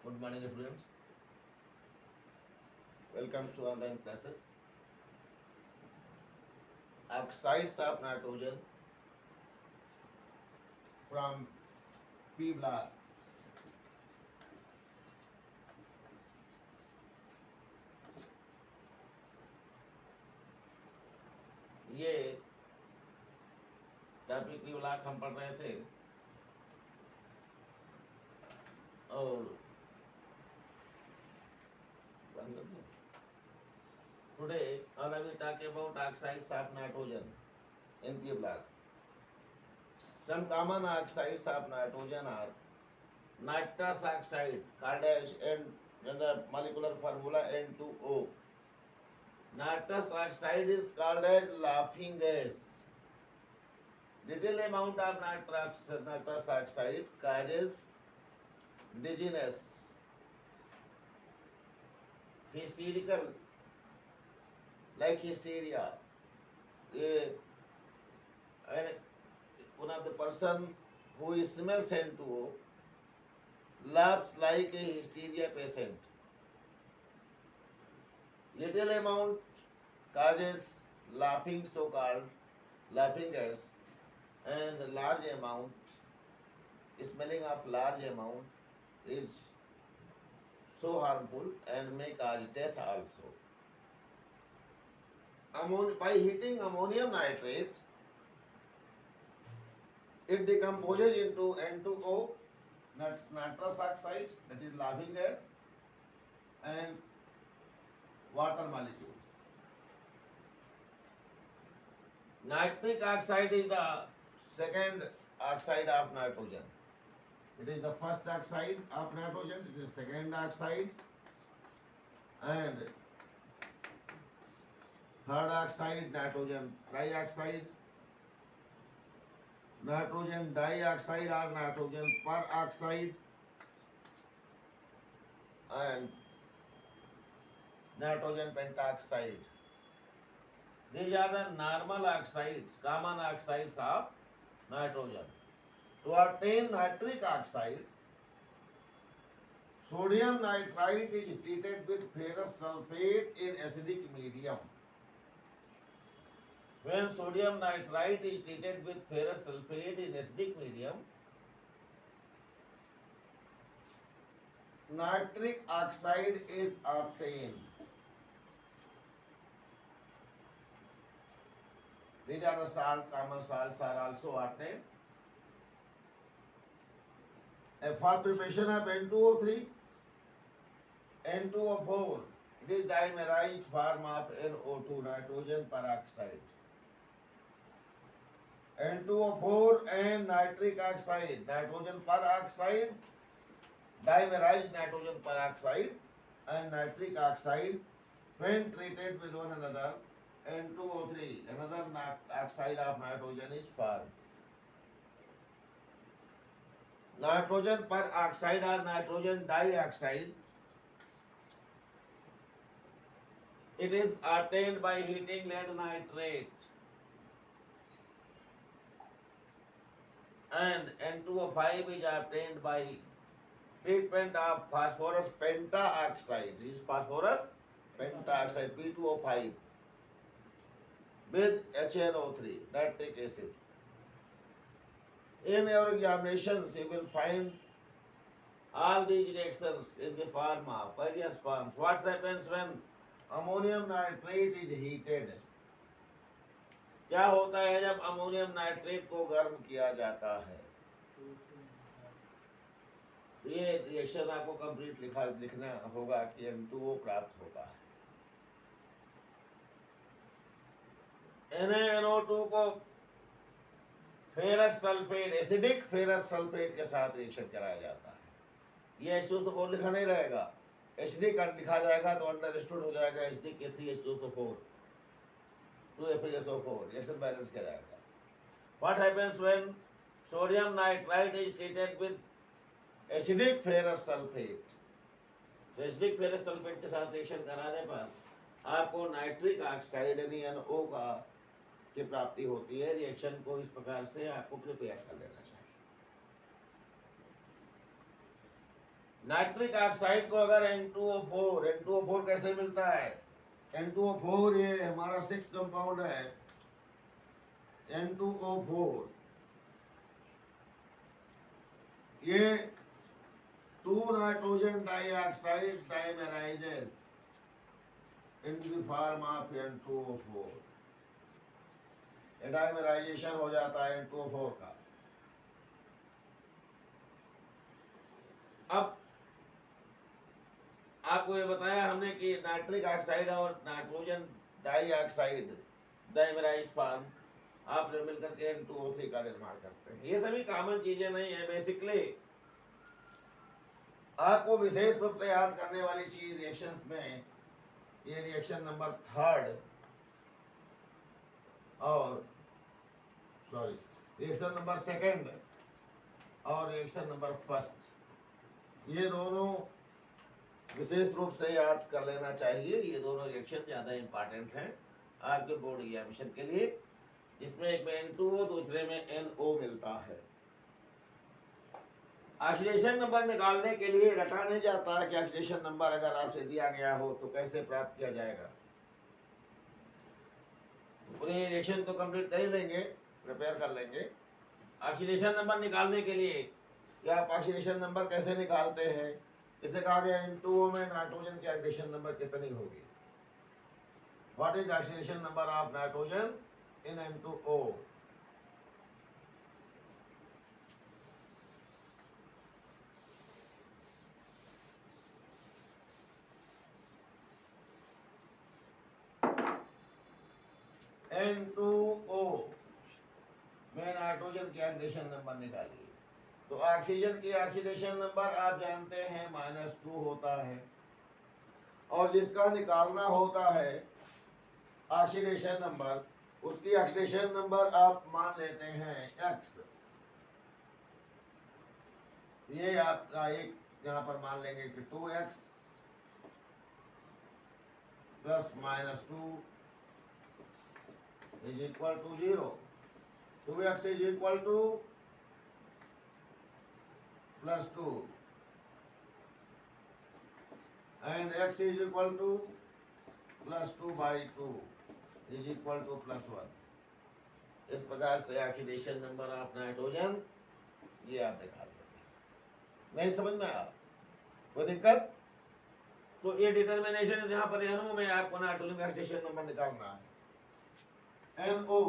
Good morning, students. Welcome to online classes. Oxides of nitrogen from P block. ये topic P block हम पढ़ रहे थे और today I will talk about oxides of nitrogen in P block. Some common oxides of nitrogen are nitrous oxide called as in the molecular formula N2O. Nitrous oxide is called as laughing gas. Little amount of nitrous oxide causes dizziness, hysterical, like hysteria. And one of the person who smells N2O laughs like a hysteria patient. Little amount causes laughing, so-called laughing gas, and large amount, smelling of large amount is so harmful and may cause death also. By heating ammonium nitrate, it decomposes into N2O, nitrous oxide, that is laughing gas, and water molecules. Nitric oxide is the second oxide of nitrogen. It is the first oxide of nitrogen, it is the second oxide, and third oxide, nitrogen trioxide, nitrogen dioxide or nitrogen peroxide, and nitrogen pentoxide. These are the normal oxides, common oxides of nitrogen. To obtain nitric oxide, sodium nitrite is treated with ferrous sulfate in acidic medium. When sodium nitrite is treated with ferrous sulfate in acidic medium, nitric oxide is obtained. These are the common salts are also obtained. For preparation of N2O3, N2O4, this dimerized form of NO2, nitrogen peroxide. N2O4 and nitric oxide, nitrogen peroxide, dimerized nitrogen peroxide and nitric oxide, when treated with one another, N2O3, another oxide of nitrogen is formed. Nitrogen peroxide or nitrogen dioxide, it is obtained by heating lead nitrate, and N2O5 is obtained by treatment of phosphorus pentaoxide. This is phosphorus pentaoxide, P2O5, with HNO3, nitric acid. In your examinations, you will find all these reactions in the form of various forms. What happens when ammonium nitrate is heated? क्या होता है जब ammonium nitrate को गर्म किया जाता है? ये रिएक्शन आपको कंप्लीट लिखना होगा कि N2O प्राप्त होता है। NaNO2 को ferrous sulphate, acidic ferrous sulphate के साथ रिएक्शन कराया जाता है। ये H2SO4 लिखा नहीं रहेगा, एसिडिक लिखा जाएगा तो अंडरस्टूड हो जाएगा एसिडिक के 3H2SO4, 2FeSO4, रिएक्शन बैलेंस किया जाएगा। What happens when sodium nitrite is treated with acidic ferrous sulphate? तो एसिडिक फेरस सल्फेट के साथ रिएक्शन कराने पर आपको नाइट्रिक ऑक्साइड यानी NO का की प्राप्ति होती है। रिएक्शन को इस प्रकार से आपको प्रिपेयर कर लेना चाहिए। नाइट्रिक ऑक्साइड को अगर N2O4, N2O4 कैसे मिलता है? N2O4 ये हमारा 6 कंपाउंड है, N2O4 ये 2 nitrogen dioxide dimerises in the form of N2O4। Dimerisation हो जाता है N2O4 का। अब आपको ये बताया हमने कि नाइट्रिक ऑक्साइड और नाइट्रोजन डाइऑक्साइड डाइमेराइज्ड फॉर्म आप मिलकर के N2O3 का निर्माण करते हैं। ये सभी कॉमन चीजें नहीं है। बेसिकली आपको विशेष रूप से याद करने वाली चीज रिएक्शंस में ये रिएक्शन नंबर 3 और रिएक्शन नंबर 2 और रिएक्शन नंबर 1, ये दोनों विशेष रूप से याद कर लेना चाहिए। ये दोनों रिएक्शन ज्यादा इंपॉर्टेंट हैं आपके बोर्ड एग्जामिनेशन के लिए। इसमें एक में N2O, दूसरे में NO मिलता है। ऑक्सीडेशन नंबर निकालने के लिए रटा नहीं जाता है कि ऑक्सीडेशन नंबर अगर आपसे दिया गया हो तो कैसे प्राप्त किया जाएगा। पूरे रिएक्शन तो कंप्लीट कर ही लेंगे, प्रिपेयर कर लेंगे। ऑक्सीडेशन नंबर निकालने के लिए कि आप ऑक्सीडेशन नंबर कैसे निकालते हैं, इसे कहा गया N2O में नाइट्रोजन की ऑक्सीडेशन नंबर कितनी होगी। What is oxidation number of nitrogen in N2O? N2O में नाइट्रोजन की ऑक्सीडेशन नंबर निकालिए। तो ऑक्सीजन की ऑक्सीडेशन नंबर आप जानते हैं -2 होता है, और जिसका निकालना होता है ऑक्सीडेशन नंबर, उसकी ऑक्सीडेशन नंबर आप मान लेते हैं x। ये आपका एक यहाँ पर मान लेंगे कि 2x plus -2 is equal to 0। 2x is equal to +2 and x is equal to +2/2 is equal to +1। इस प्रकार से ऑक्सीडेशन नंबर ऑफ नाइट्रोजन ये आप निकाल लेते हैं। नहीं समझ में आया कोई दिक्कत? तो ये डिटर्मिनेशन यहाँ पर NO में आपको नाइट्रोजन का ऑक्सीडेशन नंबर निकालना है। NO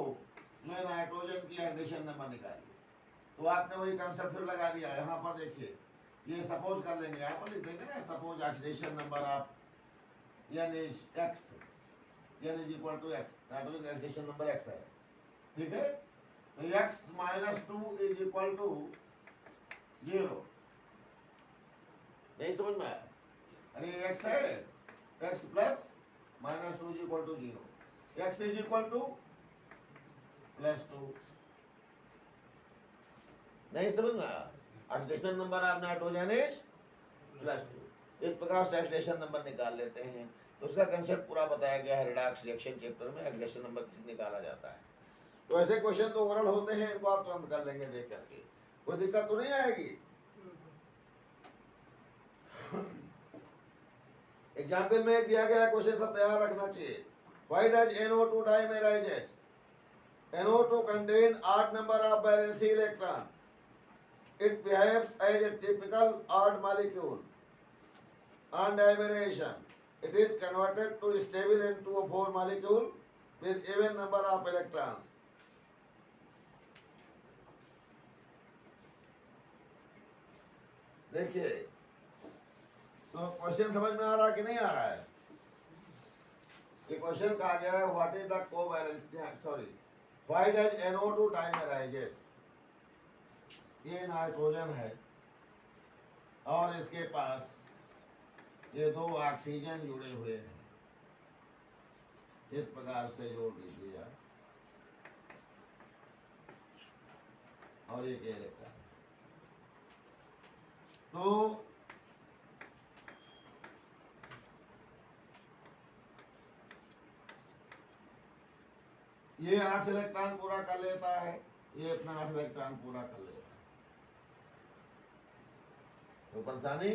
में नाइट्रोजन की ऑक्सीडेशन नंबर निकालिए। तो आपने वही कंसेप्ट फिर लगा दिया। यहाँ पर देखिए, ये सपोज कर लेंगे, यहाँ पर लिख देंगे ना, suppose oxidation number of N is x, N is equal to x, nitrogen का ऑक्सीडेशन नंबर x है, ठीक है। तो x -2 इज इक्वल टू 0। नहीं समझ में आया? अरे x है, x plus -2 is equal to 0, x is equal to +2। नहीं समझ में आया? Oxidation number of nitrogen is +2। इस प्रकार से ऑक्सीडेशन नंबर निकाल लेते हैं। तो उसका कंसेप्ट पूरा बताया गया है रिडॉक्स रिएक्शन चैप्टर में, ऑक्सीडेशन नंबर कैसे निकाला जाता है। तो ऐसे क्वेश्चन तो ओवरऑल होते हैं, इनको आप तुरंत कर लेंगे देख करके, कोई दिक्कत तो नहीं आएगी। एग्जाम्पल में एक दिया गया क्वेश्चन सब तैयार रखना चाहिए। Why does NO2 डाइमेराइजेस? NO2 contain odd number of valence electron. It behaves as a typical odd molecule. On dimerization, it is converted to stable N2O4 molecule with even number of electrons. देखिए, तो question समझ में आ रहा कि नहीं आ रहा है? ये क्वेश्चन कहा गया है what is the covalence, sorry, why does NO2 dimerises? ये नाइट्रोजन है और इसके पास ये 2 ऑक्सीजन जुड़े हुए हैं, इस प्रकार से जोड़ दीजिए आप, और एक इलेक्ट्रॉन। तो ये 8 इलेक्ट्रॉन पूरा कर लेता है, ये अपना 8 इलेक्ट्रॉन पूरा कर लेता है। तो परेशानी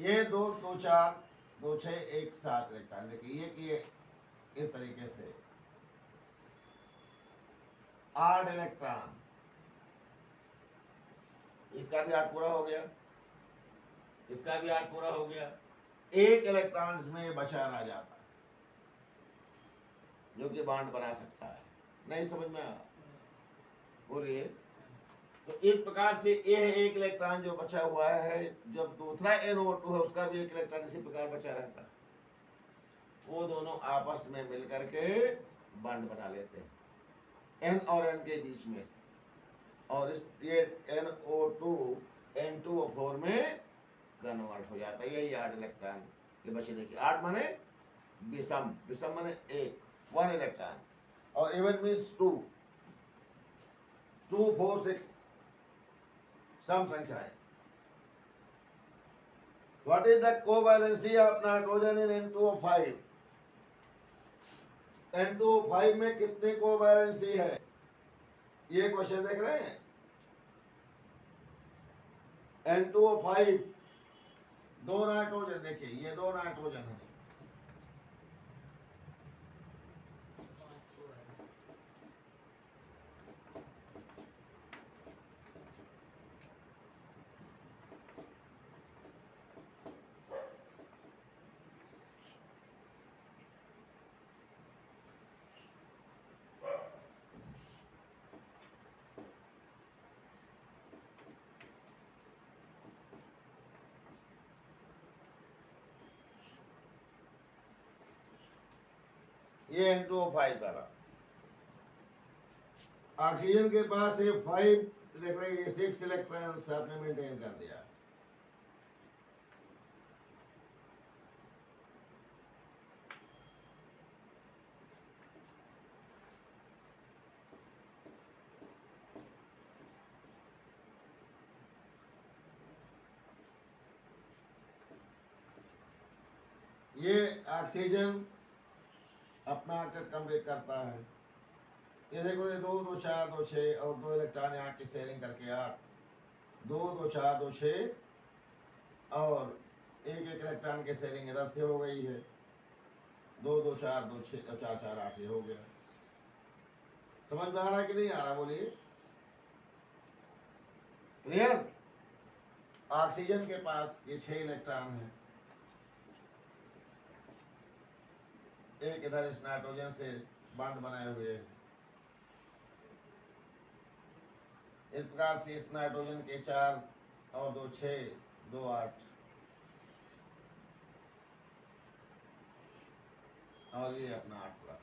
ये 2 2 4 2 6 1 7 इलेक्ट्रॉन। देखिए ये इस तरीके से 8 इलेक्ट्रॉन, इसका भी 8 पूरा हो गया, इसका भी 8 पूरा हो गया। एक इलेक्ट्रॉन इसमें बचा रह जाता है जो कि बॉन्ड बना सकता है। नहीं समझ में आया? बोलिए। तो इस प्रकार से ये एक इलेक्ट्रॉन जो बचा हुआ है, जब दूसरा NO2 है उसका भी एक इलेक्ट्रॉन इसी प्रकार बचा रहता है, वो दोनों आपस में मिलकर के बॉन्ड बना लेते हैं N और N के बीच में से, और ये NO2 N2O4 में कन्वर्ट हो जाता है। यही 8 इलेक्ट्रॉन ये बचे। देखिए 8 माने विषम, विषम माने 1 इलेक्ट्रॉन, और इवन मीन्स 2 2 4 6 सम संख्याएं। What is the covalency of nitrogen in N2O5? N2O5 में कितने कोवैलेंसी है? ये क्वेश्चन देख रहे हैं। N2O5 2 नाइट्रोजन, देखिए ये 2 नाइट्रोजन है, ये N2O5 का रहा। ऑक्सीजन के पास सिर्फ 5, देख रहे हैं 6 इलेक्ट्रॉन्स आपने मेंटेन कर दिया। ये ऑक्सीजन अपना आकर कंप्लीट करता है। ये देखो ये 2 2 4 2 6 और 2 इलेक्ट्रॉन यहाँ की शेयरिंग करके 8, 2 2 4 2 6 और एक इलेक्ट्रॉन के शेयरिंग इधर से हो गई है, 2 2 4 2 6 4 4 8 ये हो गया। समझ में आ रहा कि नहीं आ रहा? बोलिए। क्लियर? ऑक्सीजन के पास ये 6 इलेक्ट्रॉन है, एक इधर इस नाइट्रोजन से बॉन्ड बनाए हुए हैं। इस प्रकार से इस नाइट्रोजन के 4 और 2 6 2 8 और ये अपना 8 पूरा।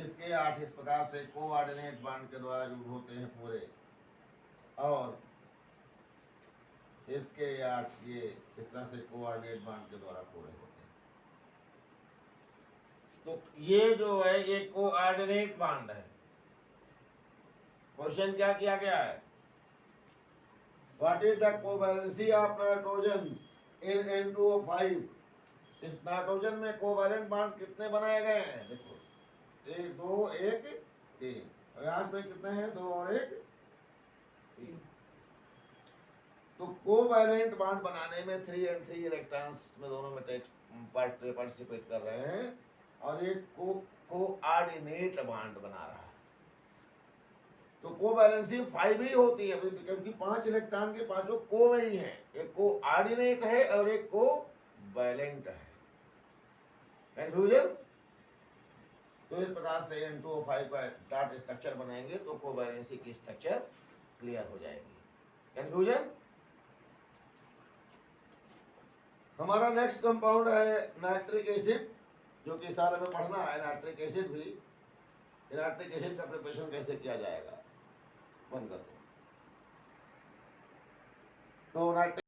इसके 8 इस प्रकार से कोऑर्डिनेट बॉन्ड के द्वारा रूप होते हैं पूरे, और इसके 8 ये इस तरह से कोऑर्डिनेट बॉन्ड के द्वारा पूरे होते हैं। तो ये जो है ये कोऑर्डिनेट बॉन्ड है। क्वेश्चन क्या किया गया है? What is the covalency of nitrogen in N2O5? इस नाइट्रोजन में कोवैलेंट बॉन्ड कितने बनाए गए हैं? देखो 1 2 1 3, और यहाँ पे कितने हैं? 2 और 1 3। तो कोवैलेंट बॉन्ड बनाने में 3 और 3 इलेक्ट्रॉन्स में दोनों में पार्टिसिपेट कर रहे हैं, और एक कोऑर्डिनेट बॉन्ड बना रहा है। तो कोवैलेंसी 5 ही होती है, क्योंकि 5 इलेक्ट्रॉन के पांचों को में ही है, एक कोऑर्डिनेट है और एक कोवैलेंट है। कंफ्यूजन? तो इस प्रकार से N2O5 का डॉट स्ट्रक्चर बनाएंगे तो कोवैलेंसी की स्ट्रक्चर क्लियर हो जाएगी। कंफ्यूजन? हमारा नेक्स्ट कंपाउंड है नाइट्रिक एसिड, जो कि साल में पढ़ना है। नाइट्रिक एसिड भी, नाइट्रिक एसिड का प्रिपरेशन कैसे किया जाएगा बंद कर दो। तो नाइट्रिक